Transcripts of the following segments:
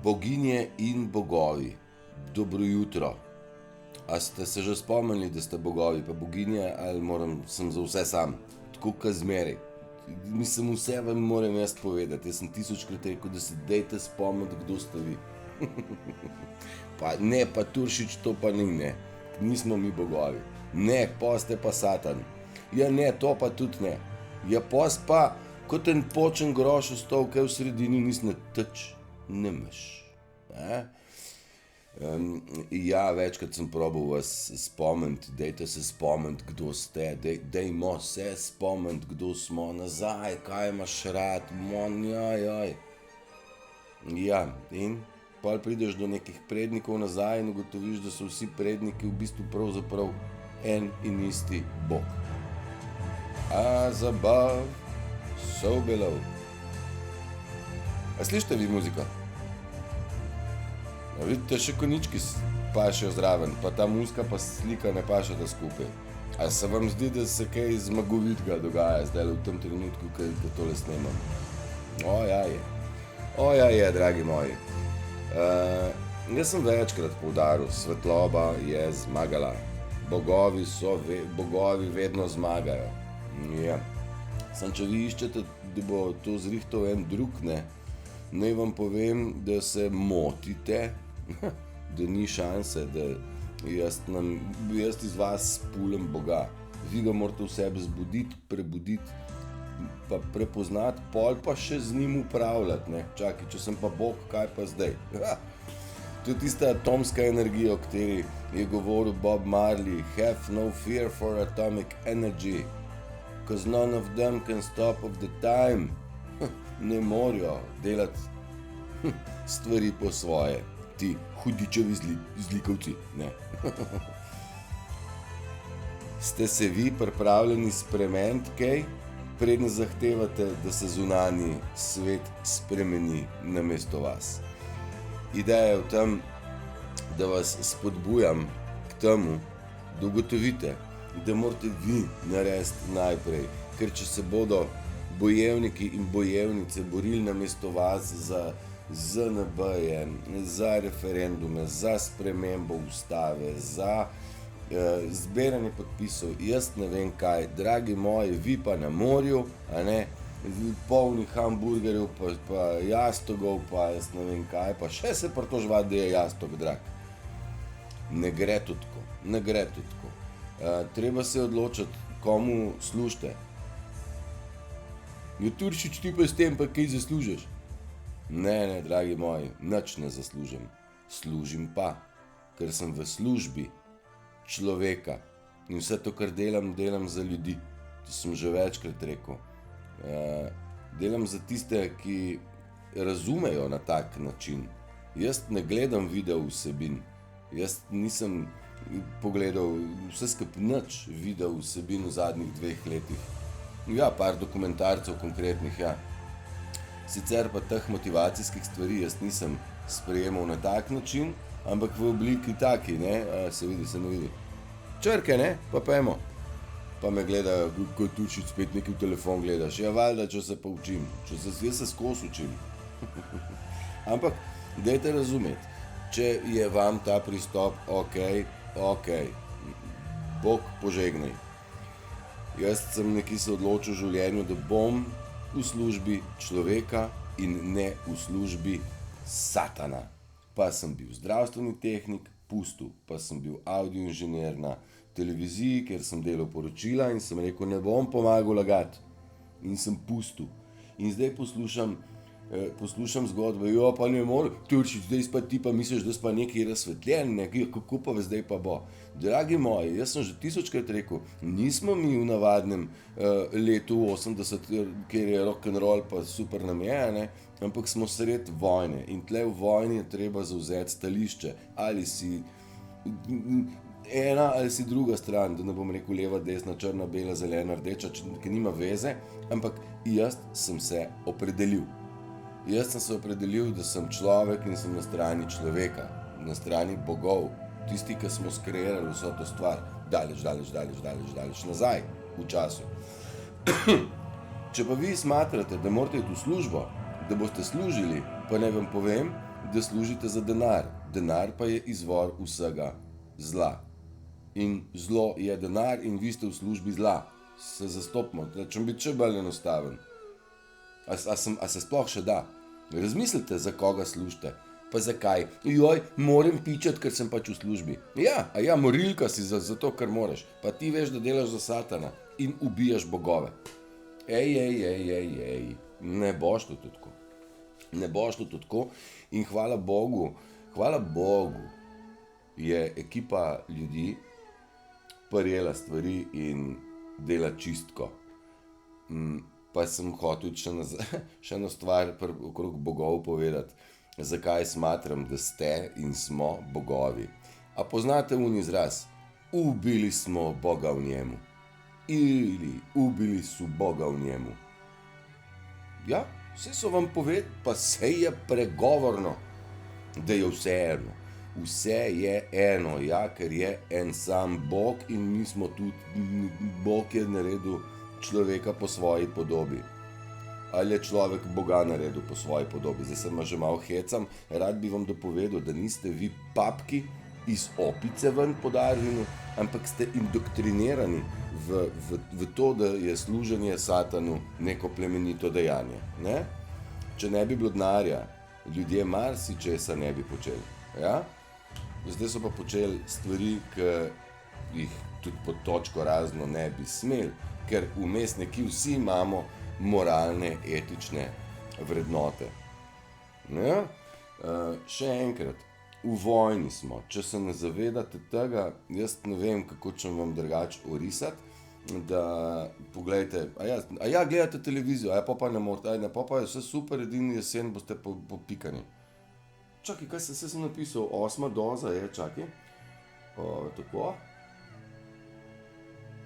Boginje in bogovi, dobro jutro. A ste se že spomnili, da ste bogovi pa boginje, ali sem za vse sam, tako kot zmeraj? Mislim, vse vam moram jaz povedati, jaz sem tisočkrat rekel, da se dejte spomniti, kdo ste vi. Pa ne, pa Turšič, to pa ni, ne, nismo mi bogovi. Ne, pa ste pa Satan. Ja ne, to pa tudi ne. Ja pos pa, kot en počen groš ostal, kaj v sredini nisem teč, nemaš. Ja, večkrat sem probal vas spomniti, dejte se spomniti, kdo ste, dejmo se spomniti, kdo smo nazaj, kaj imaš rad, jaj. Ja, in pol prideš do nekih prednikov nazaj in ugotoviš, da so vsi predniki v bistvu pravzaprav en in isti Bog. As above, so below. A slišite vi muziko? A vidite, še konjički pašejo zraven, pa ta muzika pa slika ne pašeta skupaj. A se vam zdi, da se kaj zmagovitega dogaja zdaj v tem trenutku, ko tole snemam? O ja je, dragi moji. Jaz sem večkrat poudaril, svetloba je zmagala. Bogovi vedno zmagajo. Ja. Samo če vi iščete, da bo to zrihtal en drug, ne, naj vam povem, da se motite, da ni šanse, da jaz iz vas spulem Boga. Vi ga morate v sebi zbuditi, prebuditi, pa prepoznati, pol pa še z njim upravljati, ne. Čakaj, če sem pa Bog, kaj pa zdaj? To je tista atomska energija, o kateri je govoril Bob Marley. Have no fear for atomic energy, cause none of them can stop of the time. Ne morajo delati stvari po svoje, ti hudičevi zlikovci, ne. Ste se vi pripravljeni spremeniti kaj, preden zahtevate, da se zunanji svet spremeni namesto vas? Ideja je v tem, da vas spodbujam k temu, da ugotovite, da morate vi narediti najprej, ker če se bodo bojevniki in bojevnice borili namesto vas za ZNB-je, za referendume, za spremembo ustave, za zbiranje podpisov, jaz ne vem kaj, dragi moji, vi pa na morju, a ne, polni hamburgerjev, pa jastogov, pa jaz ne vem kaj, pa še se pritoževati, da je jastog drag. Ne gre to tako. Treba se odločiti, komu služite. Ja, Turšič, ti pa s tem pa kaj zaslužiš? Ne, dragi moji, nič ne zaslužim. Služim pa, ker sem v službi človeka. In vse to, kar delam za ljudi. To sem že večkrat rekel. Delam za tiste, ki razumejo na tak način. Jaz ne gledam video vsebin. Jaz nisem pogledal vse skupaj nič video vsebin v zadnjih 2 letih. Ja, par dokumentarcev konkretnih, ja. Sicer pa teh motivacijskih stvari jaz nisem sprejemal na tak način, ampak v obliki taki, ne, se ne vidi. Črke, ne, pa pojmo. Pa me gledajo, kot Turšič, spet nekaj v telefon gledaš. Ja, valjda, če se pa učim. Jaz se skozi učim. Ampak, dajte razumeti, če je vam ta pristop okej, Bog požegnaj. Jaz sem nekaj se odločil v življenju, da bom v službi človeka in ne v službi Satana. Pa sem bil zdravstveni tehnik, pustil, pa sem bil audio inženir na televiziji, ker sem delal poročila in sem rekel, ne bom pomagal lagati. In sem pustil. In zdaj poslušam zgodbe, jo pa ne more, Turšič, zdaj pa ti pa misliš, da si pa nekaj razsvetljen, kako pa zdaj pa bo. Dragi moji, jaz sem že 1000krat rekel, nismo mi v navadnem letu 80, kjer je rock'n'roll pa super nam je, ne, ampak smo sredi vojne in tle v vojni je treba zavzeti stališče, ali si ena ali si druga stran, da ne bom rekel leva, desna, črna, bela, zelena, rdeča, ki nima veze, ampak jaz sem se opredelil. Jaz sem se opredelil, da sem človek in sem na strani človeka, na strani bogov, tisti, ki smo skreirali vso to stvar, daleč nazaj v času. Če pa vi smatrate, da morate iti v službo, da boste služili, pa naj vam povem, da služite za denar. Denar pa je izvor vsega zla. In zlo je denar in vi ste v službi zla. Se zastopimo, da če bi če bolj enostaven. A se sploh še da? Razmislite, za koga služite. Pa zakaj? Joj, moram pičati, ker sem pač v službi. Ja, morilka si zato, ker moraš. Pa ti veš, da delaš za satana in ubijaš bogove. Ej. Ne boš to tako. Ne boš to tako in hvala Bogu, je ekipa ljudi prijela stvari in dela čistko. Pa sem hotel še eno stvar okrog bogov povedati. Zakaj smatram, da ste in smo bogovi. A poznate izraz? Ubili smo Boga v njemu. Ili ubili su Boga v njemu. Ja, vse so vam povedali, pa se je pregovorno, da je vse eno. Vse je eno, ja, ker je en sam Bog in mi smo tudi, Bog je naredil človeka po svoji podobi. Ali je človek Boga naredil po svoji podobi? Zdaj se že malo hecam, rad bi vam dopovedal, da niste vi papki iz opice ven po Darwinu, ampak ste indoktrinirani v to, da je služenje satanu neko plemenito dejanje. Ne? Če ne bi bilo denarja, ljudje marsičesa ne bi počeli. Ja? Zdaj so pa počeli stvari, ki jih tudi pod točko razno ne bi smeli, ker vmes nekje vsi imamo moralne, etične vrednote. Ja? Še enkrat, v vojni smo. Če se ne zavedate tega, jaz ne vem, kako če vam drugače orisati, da poglejte, gledate televizijo, pa ne morate, pa je vse super, edini jesen boste popikani. Čakaj, kaj sem napisal? 8. doza je, čakaj. Tako.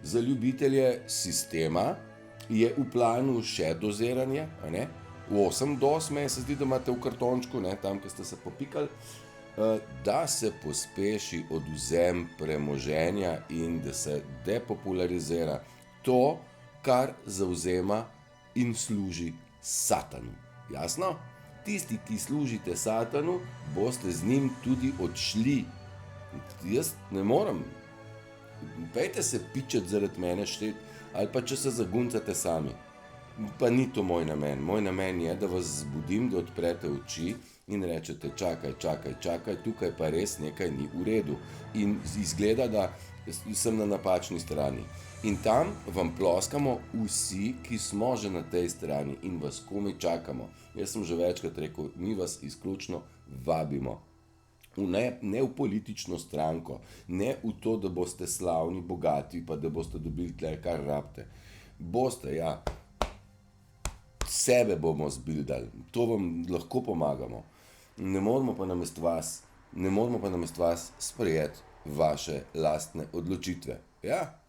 Za ljubitelje sistema je v planu še doziranje, v 8 doz se zdi, da imate v kartončku, tam, kjer ste se popikali, da se pospeši odvzem premoženja in da se depopularizira to, kar zavzema in služi satanu. Jasno? Tisti, ki služite satanu, boste z njim tudi odšli. Jaz ne morem. Pejte se pičati zaradi mene štet, ali pa če se zaguncate sami. Pa ni to moj namen. Moj namen je, da vas zbudim, da odprete oči in rečete, čakaj, tukaj pa res nekaj ni v redu. In izgleda, da sem na napačni strani. In tam vam ploskamo vsi, ki smo že na tej strani in vas komaj čakamo. Jaz sem že večkrat rekel, mi vas izključno vabimo. Ne v politično stranko, ne v to, da boste slavni, bogati, pa da boste dobili tle, kar rabite. Boste, ja. Sebe bomo zbildali, to vam lahko pomagamo. Ne moramo pa namesto vas sprejeti vaše lastne odločitve. Ja,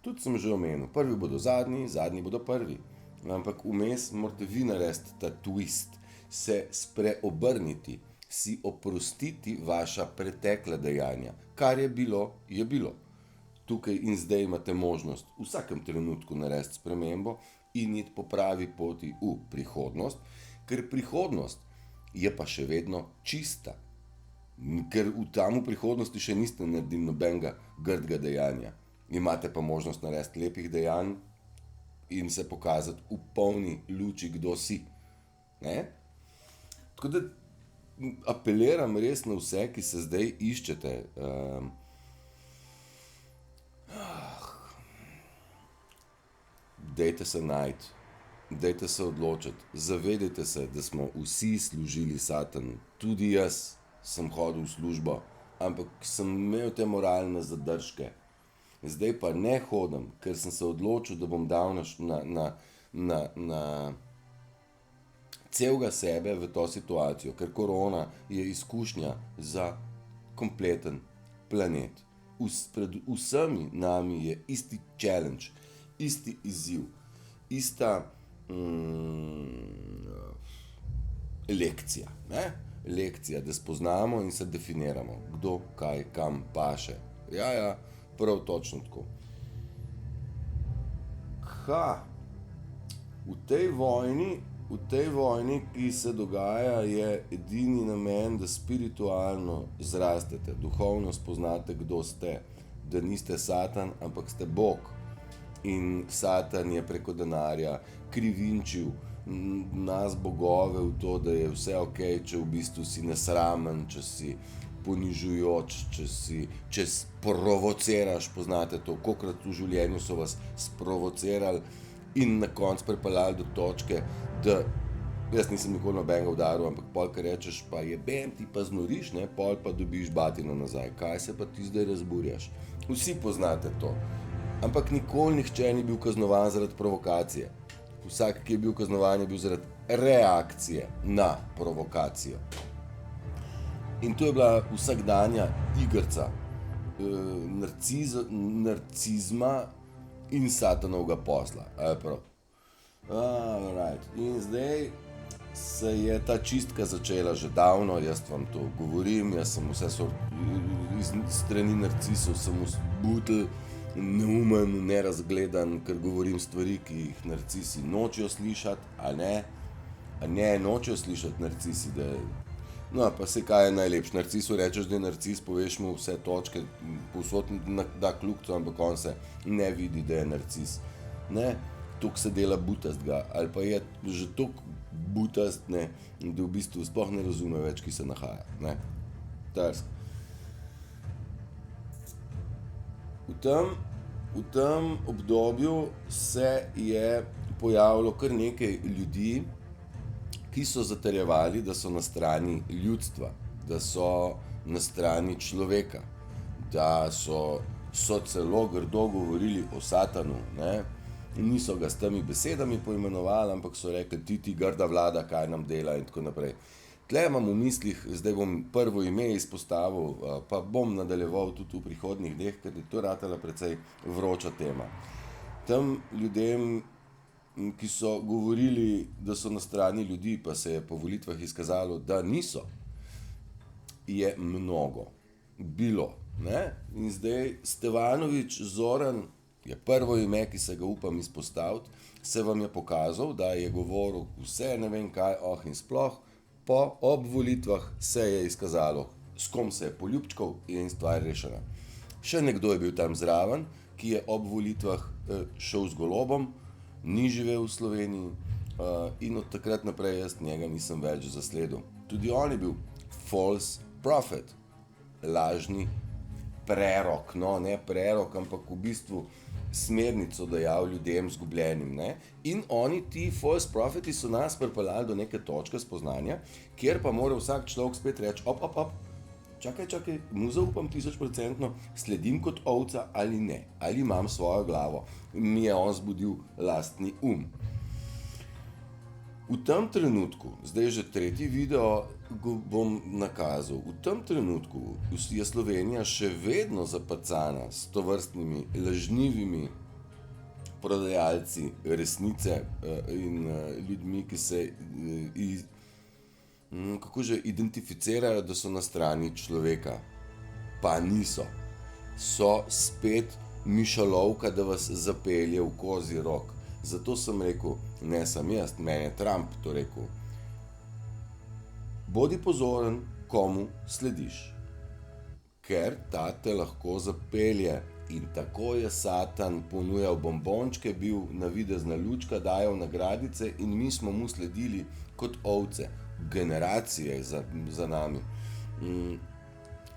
tudi sem že omenil, prvi bodo zadnji, zadnji bodo prvi. Ampak vmes morate vi narediti ta twist, se spreobrniti, si oprostiti vaša pretekla dejanja. Kar je bilo, je bilo. Tukaj in zdaj imate možnost v vsakem trenutku narediti spremembo in iti po pravi poti v prihodnost, ker prihodnost je pa še vedno čista. Ker v prihodnosti še niste naredili nobenega grdega dejanja. Imate pa možnost narediti lepih dejanj in se pokazati v polni luči, kdo si. Ne? Tako da apeliram res na vse, ki se zdaj iščete. Dajte se najti, dajte se odločiti, zavedajte se, da smo vsi služili satanu. Tudi jaz sem hodil v službo, ampak sem imel te moralne zadržke. Zdaj pa ne hodim, ker sem se odločil, da bom dal na celega sebe v to situacijo, ker korona je izkušnja za kompleten planet. Pred vsemi nami je isti challenge, isti izziv, ista lekcija, ne? Lekcija, da spoznamo in se definiramo, kdo, kaj, kam paše. Ja, prav točno tako. V tej vojni v tej vojni, ki se dogaja, je edini namen, da spiritualno zrastete, duhovno spoznate, kdo ste, da niste Satan, ampak ste Bog. In Satan je preko denarja krivinčil nas bogove v to, da je vse ok, če v bistvu si nesramen, če si ponižujoč, če sprovociraš, poznate to, kolikrat v življenju so vas sprovocirali in na koncu pripeljali do točke, da jaz nisem nikoli nobenega udaril, ampak pol, kar rečeš, pa jebem ti, pa znoriš, ne, pol pa dobiš batino nazaj, kaj se pa ti zdaj razburjaš. Vsi poznate to, ampak nikoli nihče ni bil kaznovan zaradi provokacije. Vsak, ki je bil kaznovan, je bil zaradi reakcije na provokacijo. In to je bila vsakdanja igrica narcizma in satanovega posla. Right. In zdaj se je ta čistka začela že davno, jaz vam to govorim, jaz sem vse iz strani narcisov sem vzbudil, neumen, nerazgledan, ker govorim stvari, ki jih narcisi nočejo slišati, a ne nočejo slišati narcisi, da no, pa se kaj je najlepše, narcisu rečeš, da je narcis, poveš mu vse točke, povsod da kljukco, ampak on se ne vidi, da je narcis. Ne, toliko se dela butastga, ali pa je že toliko butast, ne, da v bistvu sploh ne razume več, ki se nahaja, ne. V tem obdobju se je pojavilo kar nekaj ljudi, ki so zatrjevali, da so na strani ljudstva, da so na strani človeka, da so celo grdo govorili o Satanu, ne. Niso ga s temi besedami poimenovali, ampak so rekli, ti grda vlada, kaj nam dela in tako naprej. Tle imam v mislih, zdaj bom prvo ime izpostavil, pa bom nadaljeval tudi v prihodnjih dneh, ker je to ratala precej vroča tema. Tem ljudem, ki so govorili, da so na strani ljudi, pa se je po volitvah izkazalo, da niso, je mnogo bilo, ne? In zdaj Stevanović Zoran je prvo ime, ki se ga upam izpostaviti, se vam je pokazal, da je govoril vse ne vem kaj, in sploh, ob volitvah se je izkazalo, s kom se je poljubčkal in stvar rešena. Še nekdo je bil tam zraven, ki je ob volitvah šel z Golobom, ni živel v Sloveniji in od takrat naprej jaz njega nisem več zasledil. Tudi on je bil false prophet, lažni prerok, no ne prerok, ampak v bistvu smernico dajal ljudem zgubljenim, ne. In oni, ti false propheti, so nas pripeljali do neke točke spoznanja, kjer pa mora vsak človek spet reči, čakaj, mu zaupam 1000%, sledim kot ovca ali ne, ali imam svojo glavo, mi je on zbudil lastni V tem trenutku, zdaj že tretji video bom nakazal, v tem trenutku je Slovenija še vedno zapacana s tovrstnimi lažnivimi prodajalci resnice in ljudmi, ki se identificirajo, da so na strani človeka, pa niso. So spet mišolovka, da vas zapelje v kozji rog. Zato sem rekel, ne sem jaz, meni je Trump to rekel. Bodi pozoren, komu slediš, ker ta te lahko zapelje. In tako je Satan ponujal bombončke, bil navidezna lučka, dajal nagradice in mi smo mu sledili kot ovce. Generacije za nami.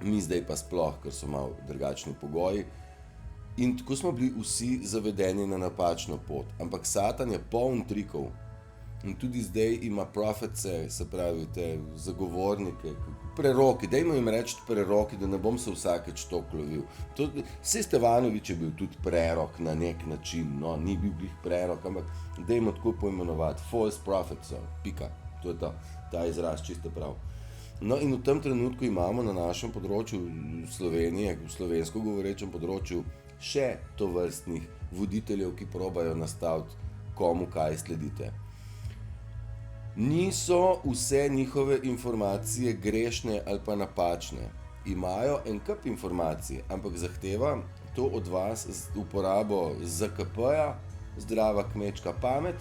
Mi zdaj pa sploh, ker so malo drugačni pogoji. In tako smo bili vsi zavedeni na napačno pot. Ampak Satan je poln trikov. In tudi zdaj ima profece, se pravi te zagovornike, preroki, dajmo jim reči preroki, da ne bom se vsakeč toliko lovil. Saj Stevanović je bil tudi prerok na nek način, no, ni bil glih prerok, ampak dajmo tako poimenovati, false prophets, pika, to je ta izraz čisto prav. No in v tem trenutku imamo na našem področju Slovenije, v slovensko govorečem področju, še tovrstnih voditeljev, ki probajo nastaviti, komu kaj sledite. Niso vse njihove informacije grešne ali pa napačne. Imajo en kup informacij, ampak zahteva to od vas z uporabo ZKP-ja, zdrava kmečka pamet,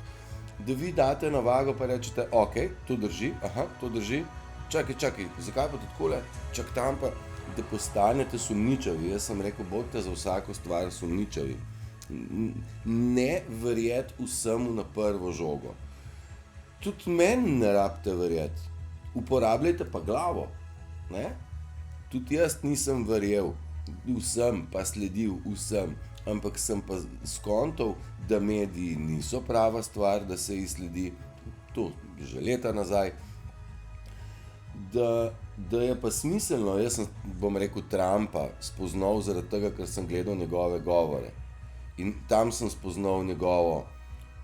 da vi date na vago pa rečete, ok, to drži, to drži, čakaj, zakaj pa takole, čak tam pa, da postanete sumničavi. Jaz sem rekel, bodite za vsako stvar sumničavi. Ne verjeti vsemu na prvo žogo. Tudi meni ne rabite verjeti, uporabljajte pa glavo, ne? Tudi jaz nisem verjel vsem, pa sledil vsem, ampak sem pa skontal, da mediji niso prava stvar, da se jih sledi, to že leta nazaj, da je pa smiselno. Jaz sem, bom rekel, Trumpa spoznal zaradi tega, ker sem gledal njegove govore. In tam sem spoznal njegovo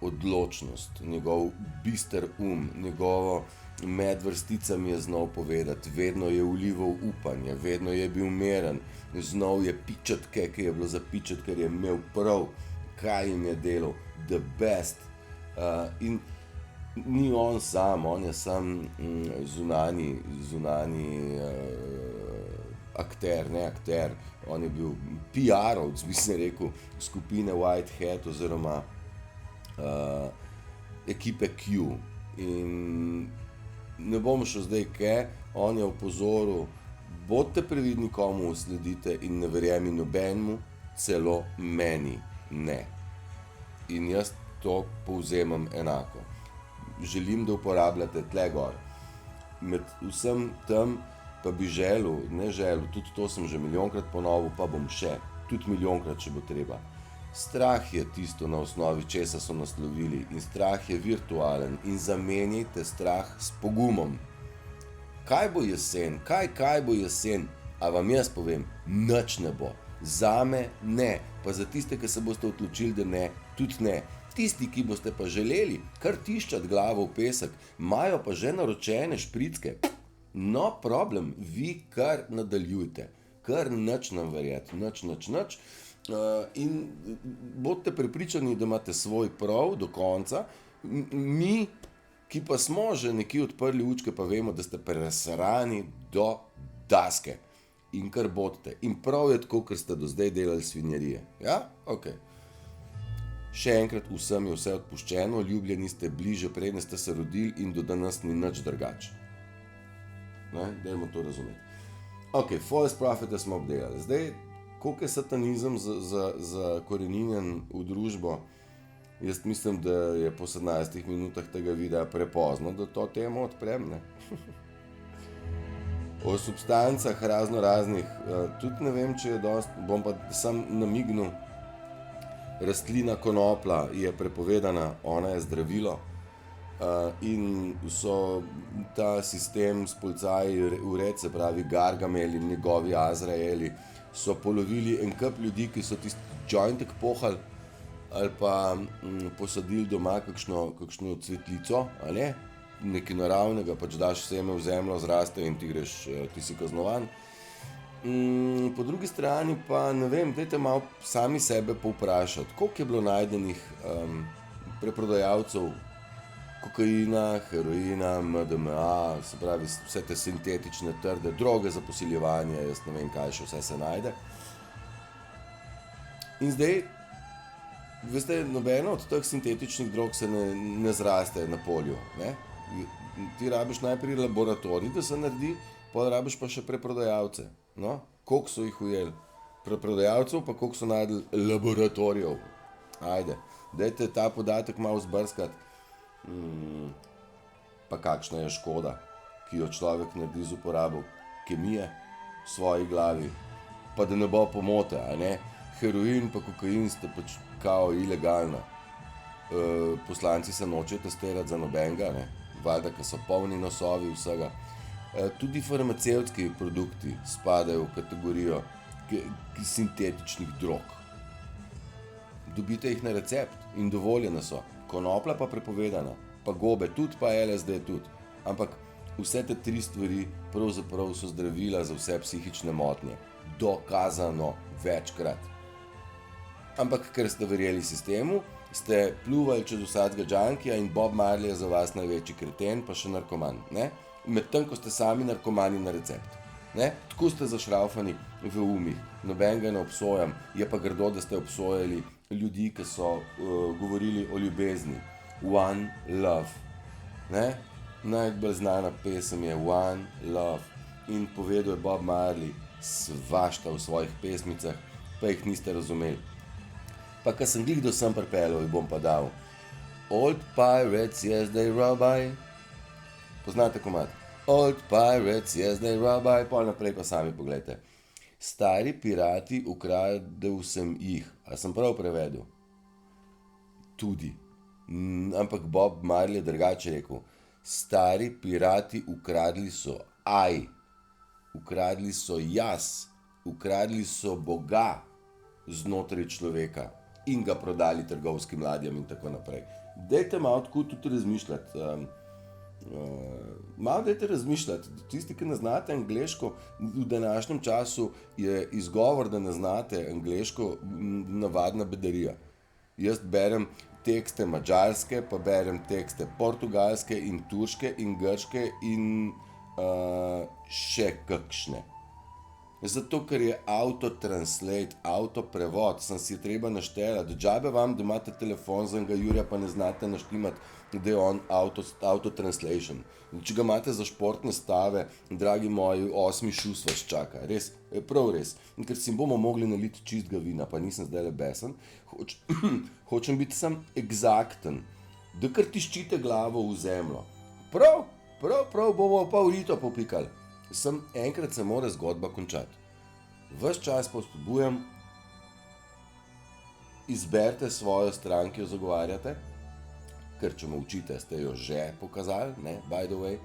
odločnost, njegov bister njegovo med vrsticami je znal povedati, vedno je vlival upanje, vedno je bil miren, znal je pičatke, ki je bilo za pičat, ker je imel prav, kaj jim je delal, the best. In ni on sam, on je sam zunani akter, on je bil PR-ovc, bi se rekel, skupine White Hat oziroma ekipe Q. In ne bom šel zdaj kaj, on je opozoril, bodite previdni, komu sledite in ne verjemi nobenemu, celo meni ne. In jaz to povzemam enako. Želim, da uporabljate tle gor. Med vsem tem pa bi želel, tudi to sem že milijonkrat ponovil, pa bom še, tudi milijonkrat, če bo treba. Strah je tisto, na osnovi česa so naslovili, in strah je virtualen, in zamenjajte strah s pogumom. Kaj bo jesen? Kaj bo jesen? A vam jaz povem, nič ne bo. Zame ne, pa za tiste, ki se boste odločili, da ne, tudi ne. Tisti, ki boste pa želeli kar tiščati glavo v pesek, imajo pa že naročene špricke. No problem, vi kar nadaljujte, kar nič nam verjeti, nič. In bodite prepričani, da imate svoj prav do konca. Mi, ki pa smo že nekje odprli učke, pa vemo, da ste presrani do daske. In kar bodite. In prav je tako, ker ste do zdaj delali svinjarije. Ja? Ok. Še enkrat, vsem je vse odpuščeno, ljubljeni ste bliže, preden ste se rodili, in do danes ni nič drugače. Dajmo to razumeti. Ok, false prophete smo obdelali. Zdaj, koliko je satanizem zakoreninjen v družbo, jaz mislim, da je po 17 minutah tega videa prepozno, da to temo odprem, ne? O substancah razno raznih, tudi ne vem, če je dost, bom pa sam namignil. Rastlina konoplja je prepovedana, ona je zdravilo, in so ta sistem s policaji ured, se pravi Gargamel in njegovi Azraeli, so polovili en kup ljudi, ki so tisti jointek pohali ali pa posadili doma kakšno cvetlico, a ne, nekaj naravnega, pač daš seme v zemljo, zraste in ti si kaznovan. Po drugi strani pa, ne vem, dajte malo sami sebe povprašati, koliko je bilo najdenih preprodajalcev kokaina, heroina, MDMA, se pravi vse te sintetične trde droge za posiljevanje, jaz ne vem, kaj še vse se najde. In zdaj, veste, nobena od teh sintetičnih drog se ne zraste na polju, ne? Ti rabiš najprej laboratorij, da se naredi, potem rabiš pa še preprodajalce. No, koliko so jih ujeli? Preprodajalcev, pa koliko so najdeli laboratorijev? Ajde, dajte ta podatek malo zbrskati. Pa kakšna je škoda, ki jo človek naredi z uporabo kemije v svoji glavi. Pa da ne bo pomote, a ne? Heroin pa kokain sta pač kao ilegalna. Poslanci se nočejo testirati za nobenega, ne? Valjda, ker so polni nosovi vsega. Tudi farmacevtski produkti spadajo v kategorijo sintetičnih drog. Dobite jih na recept in dovoljene so. Konoplja pa prepovedana, pa gobe tudi, pa LSD tudi. Ampak vse te tri stvari pravzaprav so zdravila za vse psihične motnje. Dokazano večkrat. Ampak ker ste verjeli sistemu, ste pljuvali čez vsakega džankija in Bob Marley je za vas največji kreten, pa še narkoman, ne? Medtem, ko ste sami narkomani na recept. Ne? Tako ste zašraufani v umih, nobenega ne obsojam, je pa grdo, da ste obsojali ljudi, ki so govorili o ljubezni. One Love. Ne? Najbolj znana pesem je One Love. In povedal je Bob Marley svašta v svojih pesmicah, pa jih niste razumeli. Pa ko sem glih do sem pripeljal, jih bom pa dal. Old pirates, yes they rob I. Poznate komad? Old pirates, yes they rob I. Pol naprej pa sami pogledajte. Stari pirati, ukradel sem jih. A sem prav prevedel? Tudi. Ampak Bob Marley je drugače rekel. Stari pirati ukradli so ukradli so jaz, ukradli so Boga znotraj človeka in ga prodali trgovskim ladjam in tako naprej. Dajte malo tako tudi razmišljati. Malo dajte razmišljati. Tisti, ki ne znate angleško, v današnjem času je izgovor, da ne znate angleško, navadna bedarija. Jaz berem tekste madžarske, pa berem tekste portugalske in turške in grške in še kakšne. Zato, ker je auto-translate, auto-prevod, sem si treba naštelati. Džabe vam, da imate telefon za enega Jurja, pa ne znate naštimati, da je on auto-translation. Če ga imate za športne stave, dragi moji, 8. šus vas čaka. Res, prav res. In ker si bomo mogli naliti čistega vina, pa nisem zdaj le besen, hočem biti sam eksakten, da kar tiščite glavo v zemljo. Prav, bomo pa v rito popikali. Enkrat se mora zgodba končati. Ves čas pa spodbujam, izberite svojo stran, ki jo zagovarjate, ker če me učite, ste jo že pokazali, ne, by the way.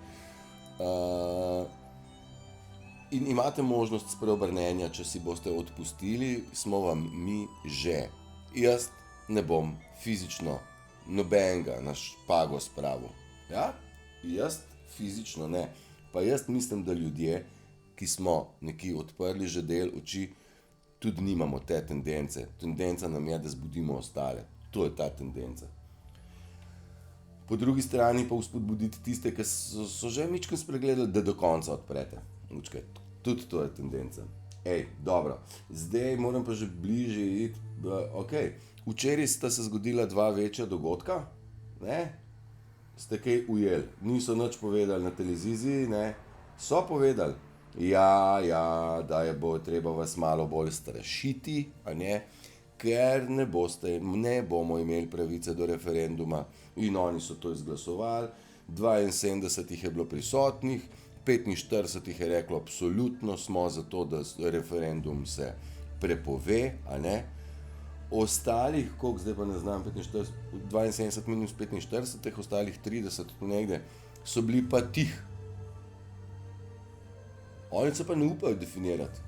In imate možnost spreobrnenja, če si boste odpustili, smo vam mi že. Jaz ne bom fizično nobenega na špago spravil. Ja? Jaz fizično ne. Pa jaz mislim, da ljudje, ki smo nekje odprli že del oči, tudi nimamo te tendence. Tendenca nam je, da zbudimo ostale. To je ta tendenca. Po drugi strani pa vzpodbuditi tiste, ki so že mičkeno spregledali, da do konca odprete. Tudi to je tendenca. Dobro. Zdaj moram pa že bliže iti. Včeraj sta se zgodila 2 večja dogodka. Ne? Ste kaj ujeli, niso nič povedali na televiziji, ne, so povedali, da bo treba vas malo bolj strašiti, a ne, ker ne bomo imeli pravice do referenduma in oni so to izglasovali, 72 jih je bilo prisotnih, 45 jih je reklo, absolutno smo za to, da referendum se prepove, a ne. Ostalih, koliko zdaj pa ne znam, 72 minus 45, ostalih 30 nekde, so bili pa tih. Oni se pa ne upajo definirati.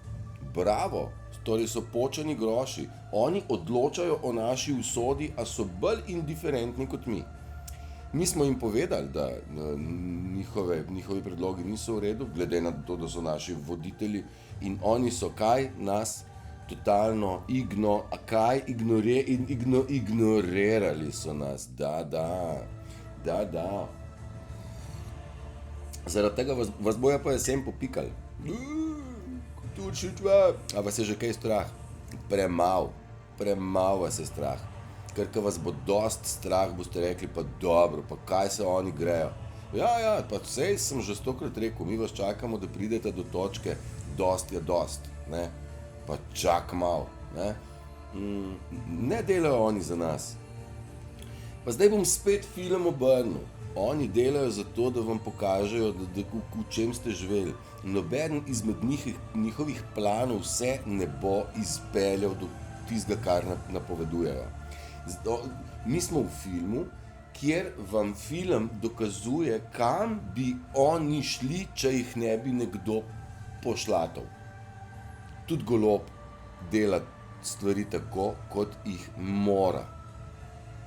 Bravo, torej so počeni groši. Oni odločajo o naši usodi, a so bolj indiferentni kot mi. Mi smo jim povedali, da njihovi predlogi niso v redu, glede na to, da so naši voditelji in oni so kaj nas totalno ignorirali so nas, da. Zaradi tega vas bojo pa jesen popikali. A vas je že kaj strah? Premalo vas je strah. Ker vas bo dost strah, boste rekli, pa dobro, pa kaj se oni grejo. Ja, pa sej sem že 100-krat rekel, mi vas čakamo, da pridete do točke, dost je dost, ne. Pa čak malo, ne. Ne delajo oni za nas. Pa zdaj bom spet film obrnil. Oni delajo zato, da vam pokažejo, v čem ste živeli. Noben izmed njihovih planov se ne bo izpeljal do tistega, kar napovedujejo. Mi smo v filmu, kjer vam film dokazuje, kam bi oni šli, če jih ne bi nekdo pošlatal. Tudi Golob dela stvari tako, kot jih mora.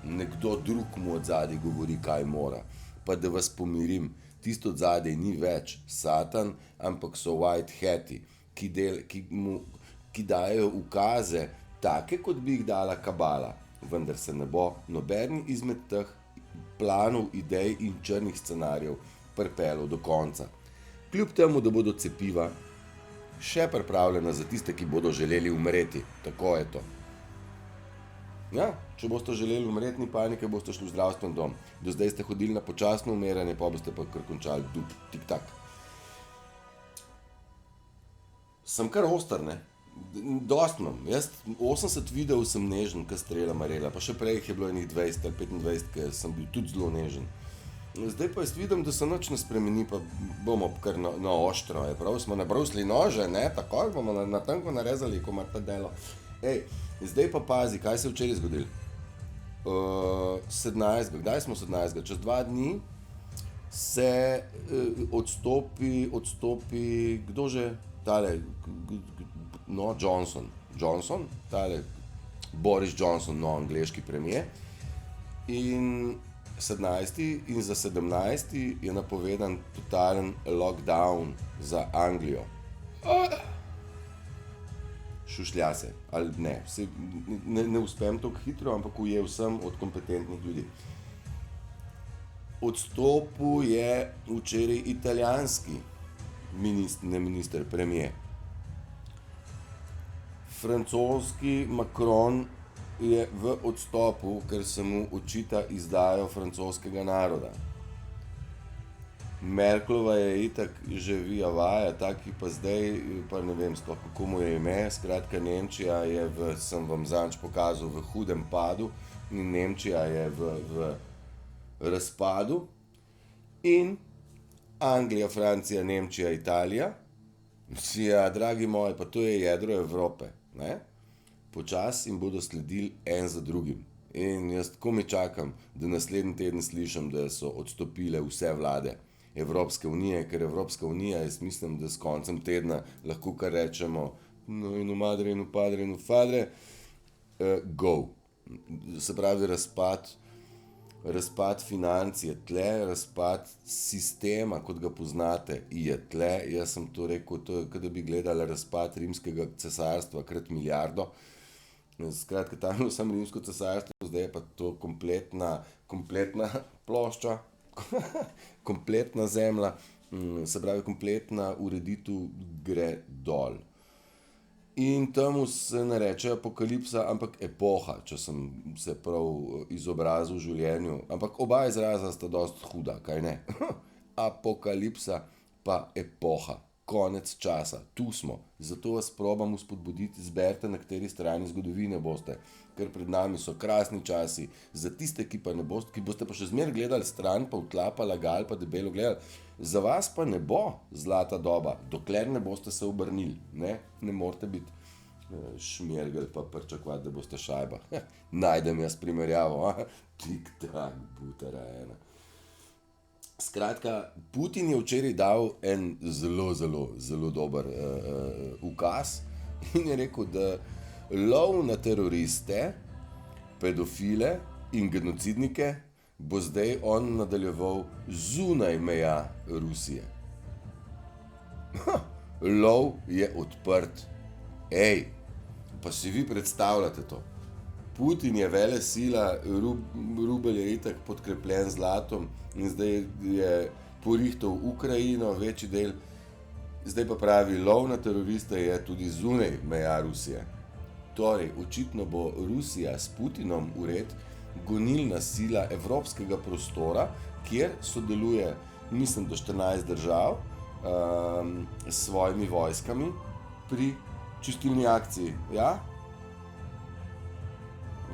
Nekdo drug mu od zadaj govori, kaj mora. Pa da vas pomirim, tisto od zadaj ni več Satan, ampak so white hati, ki dajo ukaze take, kot bi jih dala kabala. Vendar se ne bo noben izmed teh planov, idej in črnih scenarijev pripeljal do konca. Kljub temu, da bodo cepiva še pripravljena za tiste, ki bodo želeli umreti. Tako je to. Ja, če boste želeli umreti, ni panike, boste šli v zdravstven dom. Do zdaj ste hodili na počasno umiranje, pa boste pa kar končali tik-tak. Sem kar oster, ne? Dost imam. Jaz 80 videov sem nežen, ko strela Marela, pa še prej jih je bilo enih 20 ali 25, ker sem bil tudi zelo nežen. Zdaj pa jaz vidim, da se nič ne spremeni, pa bomo kar na oštro, prav smo nabrusili nože, ne, takoj bomo na tanko narezali, ko ima ta delo. Zdaj pa pazi, kaj se je včeraj zgodilo. 17. Kdaj smo 17. Čez 2 dni se odstopi, kdo že, tale, no, Johnson, tale, Boris Johnson, no, angleški premijer. In 17. in za 17. je napovedan totalen lockdown za Anglijo. Šušlja se, ali ne, ne uspem tako hitro, ampak ujel sem od kompetentnih ljudi. Odstopil je včeraj italijanski premijer. Francoski Macron je v odstopu, ker se mu očita izdajo francoskega naroda. Merklova je itak že via vaja, taki pa zdaj, pa ne vem sploh kako mu je ime, skratka Nemčija je sem vam zadnjič pokazal, v hudem padu in Nemčija je v razpadu in Anglija, Francija, Nemčija, Italija, ja, dragi moji, pa to je jedro Evrope, ne? Počasi jim bodo sledili en za drugim. In jaz tako mi čakam, da naslednji teden slišim, da so odstopile vse vlade Evropske unije, ker Evropska unija, jaz mislim, da s koncem tedna lahko kar rečemo no in umadre in upadre in ufadre, go. Se pravi razpad financ je tle, razpad sistema, kot ga poznate, je tle. Jaz sem to rekel, to je, da bi gledali razpad rimskega cesarstva krat milijardo. Skratka, tam je bilo samo rimsko cesarstvo, zdaj je pa to kompletna plošča, kompletna zemlja, se pravi, kompletna ureditev gre dol. In temu se ne reče apokalipsa, ampak epoha, če sem se prav izobrazil v življenju. Ampak oba izraza sta dost huda, kaj ne? Apokalipsa pa epoha. Konec časa, tu smo. Zato vas probam vzpodbuditi, zberite, na kateri strani zgodovine boste. Ker pred nami so krasni časi. Za tiste, ki boste pa še zmeraj gledali stran, pa v tla, pa lagali, pa debelo gledali. Za vas pa ne bo zlata doba, dokler ne boste se obrnili. Ne morate biti šmergel pa pričakovati, da boste šajba. Najdem jaz primerjavo, tik-tak, butara ena. Skratka, Putin je včeraj dal en zelo dober ukaz in je rekel, da lov na teroriste, pedofile in genocidnike bo zdaj on nadaljeval zunaj meja Rusije. Lov je odprt. Pa si vi predstavljate to. Putin je velesila, rubelj je itak podkrepljen zlatom in zdaj je porihtal Ukrajino, večji del, zdaj pa pravi, lov na teroriste je tudi zunaj meja Rusije. Torej, očitno bo Rusija s Putinom ured gonilna sila evropskega prostora, kjer sodeluje, mislim, do 14 držav s svojimi vojskami pri čistilni akciji. Ja,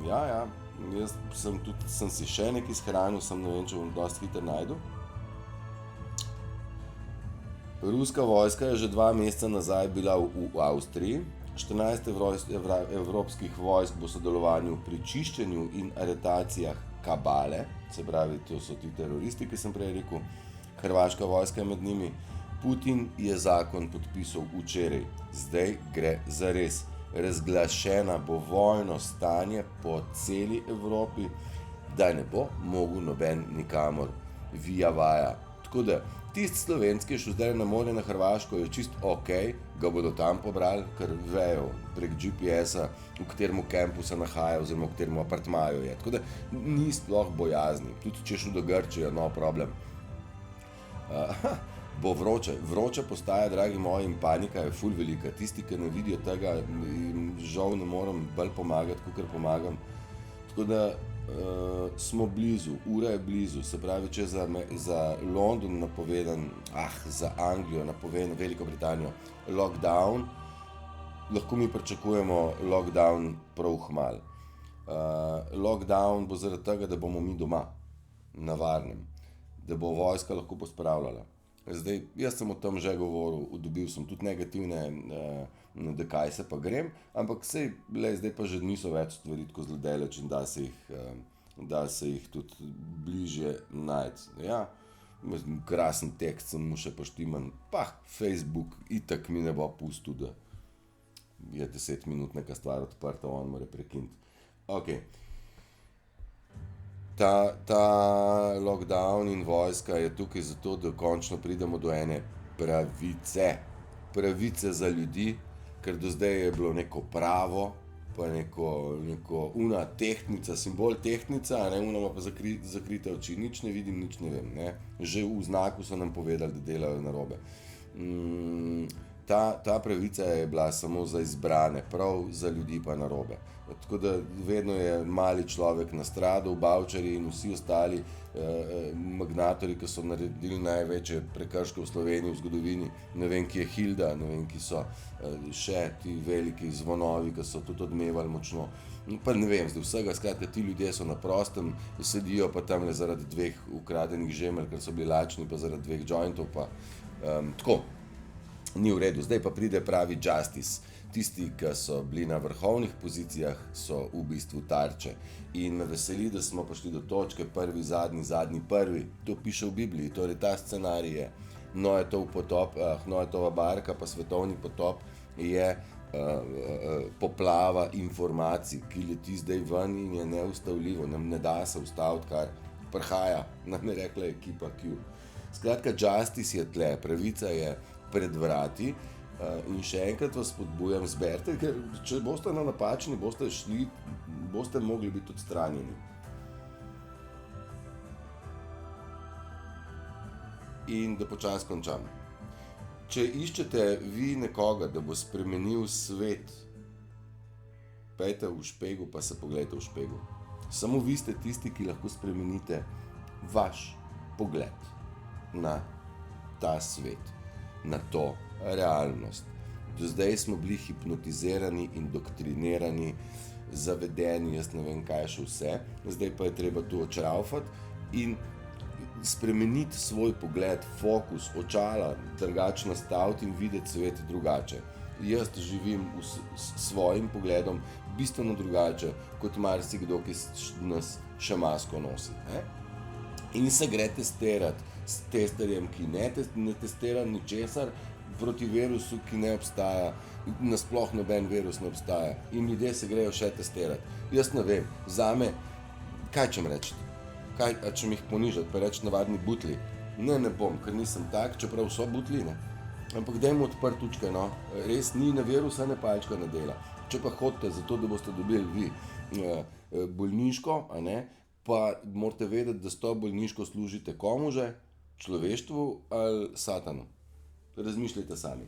jaz sem si še nekaj shranil, ne vem, če bom dosti hitro najdu. Ruska vojska je že 2 meseca nazaj bila v Avstriji. 14 evropskih vojsk bo sodelovanju pri čiščenju in aretacijah kabale, se pravi, to so ti teroristi, ki sem prej rekel, hrvaška vojska je med njimi. Putin je zakon podpisal včeraj, zdaj gre zares. Razglašena bo vojno stanje po celi Evropi, da ne bo mogel noben nikamor via vaja. Tako da, tisti Slovenec, ki je šel zdaj na morje na Hrvaško, je čist ok, ga bodo tam pobrali, ker vejo prek GPS-a, v katerem kampu se nahaja oziroma v katerem apartmaju je. Tako da, ni sploh bojazni. Tudi če šel do Grčije, no problem. Bo vroče postaja, dragi moji, in panika je ful velika. Tisti, ki ne vidijo tega, žal ne morem bolj pomagati, kakor pomagam. Tako da smo blizu, ura je blizu, se pravi, če za London napovedan, za Anglijo napovedan, Veliko Britanijo, lockdown, lahko mi pričakujemo lockdown prav hmal. Lockdown bo zaradi tega, da bomo mi doma, na varnem, da bo vojska lahko pospravljala. Zdaj, jaz sem o tem že govoril, dobil sem tudi negativne, da kaj se pa grem, ampak sej, zdaj pa že niso več stvari tako zelo daleč in da se jih tudi bližje najti. Ja, krasen tekst sem mu še poštiman, Facebook itak mi ne bo pustil, da je 10 minut neka stvar odprta, on mora prekiniti. Ok. Ta lockdown in vojska je tukaj zato, da končno pridemo do ene pravice. Pravice za ljudi, ker do zdaj je bilo neko pravo, pa neko tehtnica, simbol tehtnica, ima pa zakrite oči, nič ne vidim, nič ne vem. Ne? Že v znaku so nam povedali, da delajo narobe. Ta pravica je bila samo za izbrane, prav za ljudi pa narobe. Tako da vedno je mali človek nastradal, Bavčarji in vsi ostali magnatorji, ki so naredili največje prekrške v Sloveniji v zgodovini. Ne vem, ki je Hilda, ne vem, ki so še ti veliki zvonovi, ki so tudi odmevali močno. Pa ne vem, zdaj vsega, skratka, ti ljudje so na prostem, sedijo pa tam le zaradi 2 ukradenih žemelj, ker so bili lačni, pa zaradi 2 jointov, pa tako. Ni v redu, zdaj pa pride pravi justice. Tisti, ki so bili na vrhovnih pozicijah, so v bistvu tarče. In me veseli, da smo prišli do točke prvi, zadnji, zadnji, prvi. To piše v Bibliji, torej ta scenarij je. Noetov potop, Noetova barka pa svetovni potop je poplava informacij, ki leti zdaj ven in je neustavljivo. Nam ne da se ustaviti, kar prihaja, nam je rekla ekipa Q. Skratka, justice je tle, pravica je pred vrati in še enkrat vas spodbujam, zberite, ker če boste na napačni, boste mogli biti odstranjeni. In da počasi končam. Če iščete vi nekoga, da bo spremenil svet, pejte v špegu pa se poglejte v špegu. Samo vi ste tisti, ki lahko spremenite vaš pogled na ta svet, na to realnost. Do zdaj smo bili hipnotizirani, indoktrinirani, zavedeni, jaz ne vem kaj še vse, zdaj pa je treba tu očraufati in spremeniti svoj pogled, fokus, očala, drugače nastaviti in videti svet drugače. Jaz živim s svojim pogledom bistveno drugače, kot marsikdo, ki nas še masko nosi. In se gre testirati s testerjem, ki ne testira ničesar, proti virusu, ki ne obstaja, nasploh noben virus ne obstaja. In ljudje se grejo še testirati. Jaz ne vem, zame, kaj čem reči? Če mi jih ponižati, pa reči navadni butli? Ne bom, ker nisem tak, čeprav so butli, ne. Ampak dajmo odprti učke, no. Res ni ne virusa, ne palčka ne dela. Če pa hodite zato, da boste dobili vi bolniško, pa morate vedeti, da s to bolniško služite komu že? Človeštvu ali satanu? Razmišljajte sami.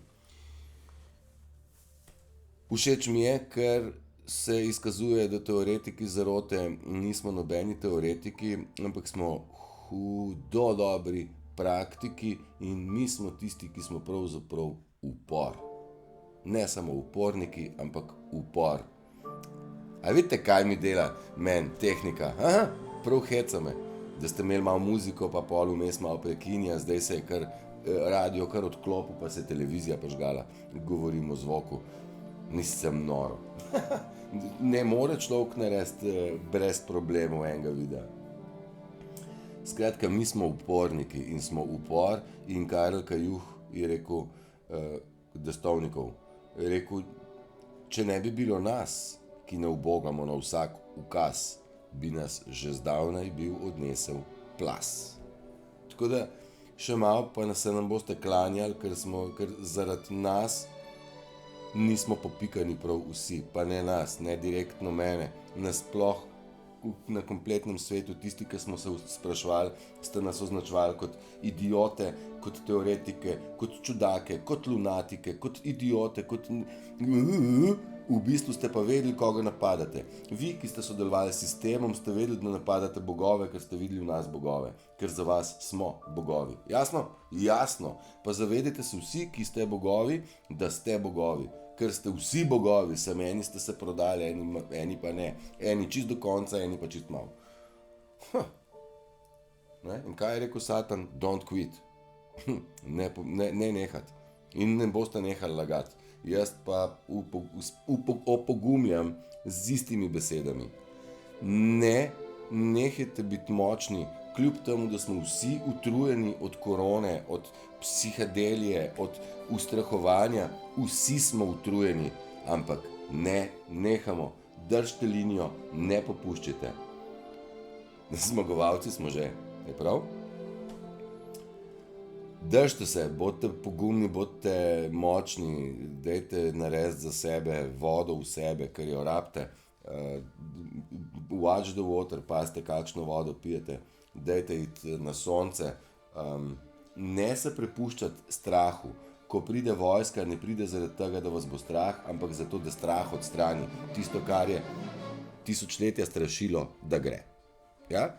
Všeč mi je, ker se izkazuje, da teoretiki zarote nismo nobeni teoretiki, ampak smo hudo dobri praktiki in mi smo tisti, ki smo pravzaprav upor. Ne samo uporniki, ampak upor. A vidite, kaj mi dela meni tehnika? Prav heca me, da ste imeli malo muziko, pa pol vmes malo prekinja, zdaj se je kar radio kar odklopil, pa se je televizija požgala. Govorim o zvoku. Nisem noro. Ne more človek narediti brez problemov enega videa. Skratka, mi smo uporniki in smo upor in Karel Kajuh je rekel, Destovnikov, je rekel, če ne bi bilo nas, ki ne ubogamo na vsak ukaz, bi nas že zdavnaj bil odnesel plas. Tako da še malo pa se nam boste klanjali, ker zaradi nas nismo popikani prav vsi, pa ne nas, ne direktno mene, nasploh na kompletnem svetu, tisti, ki smo se spraševali, ste nas označevali kot idiote, kot teoretike, kot čudake, kot lunatike, kot idiote, kot V bistvu ste pa vedeli, koga napadate. Vi, ki ste sodelovali s sistemom, ste vedeli, da napadate bogove, ker ste videli v nas bogove. Ker za vas smo bogovi. Jasno? Jasno. Pa zavedajte se vsi, ki ste bogovi, da ste bogovi. Ker ste vsi bogovi, samo eni ste se prodali, eni pa ne. Eni čist do konca, eni pa čist malo. In kaj je rekel Satan? Don't quit. Ne nehati. In ne boste nehali lagati. Jaz pa opogumljam z istimi besedami. Ne nehajte biti močni, kljub temu, da smo vsi utrujeni od korone, od psihadelije, od ustrahovanja. Vsi smo utrujeni, ampak ne nehamo. Držite linijo, ne popuščajte. Zmagovalci smo že, je prav? Držite se, bodite pogumni, bodite močni, dajte narediti za sebe vodo v sebe, ker jo rabite. Watch the water, pazite, kakšno vodo pijete, dajte iti na sonce. Ne se prepuščati strahu. Ko pride vojska, ne pride zaradi tega, da vas bo strah, ampak zato, da strah odstrani. Tisto, kar je tisočletja strašilo, da gre. Ja?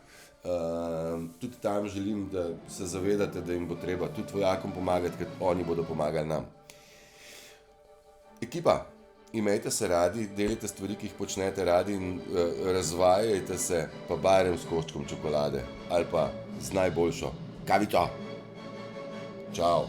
Tudi tam želim, da se zavedate, da jim bo treba tudi vojakom pomagati, ker oni bodo pomagali nam. Ekipa, imejte se radi, delite stvari, ki jih počnete radi in razvajajte se pa barem s koščkom čokolade ali pa z najboljšo kavito. Čau.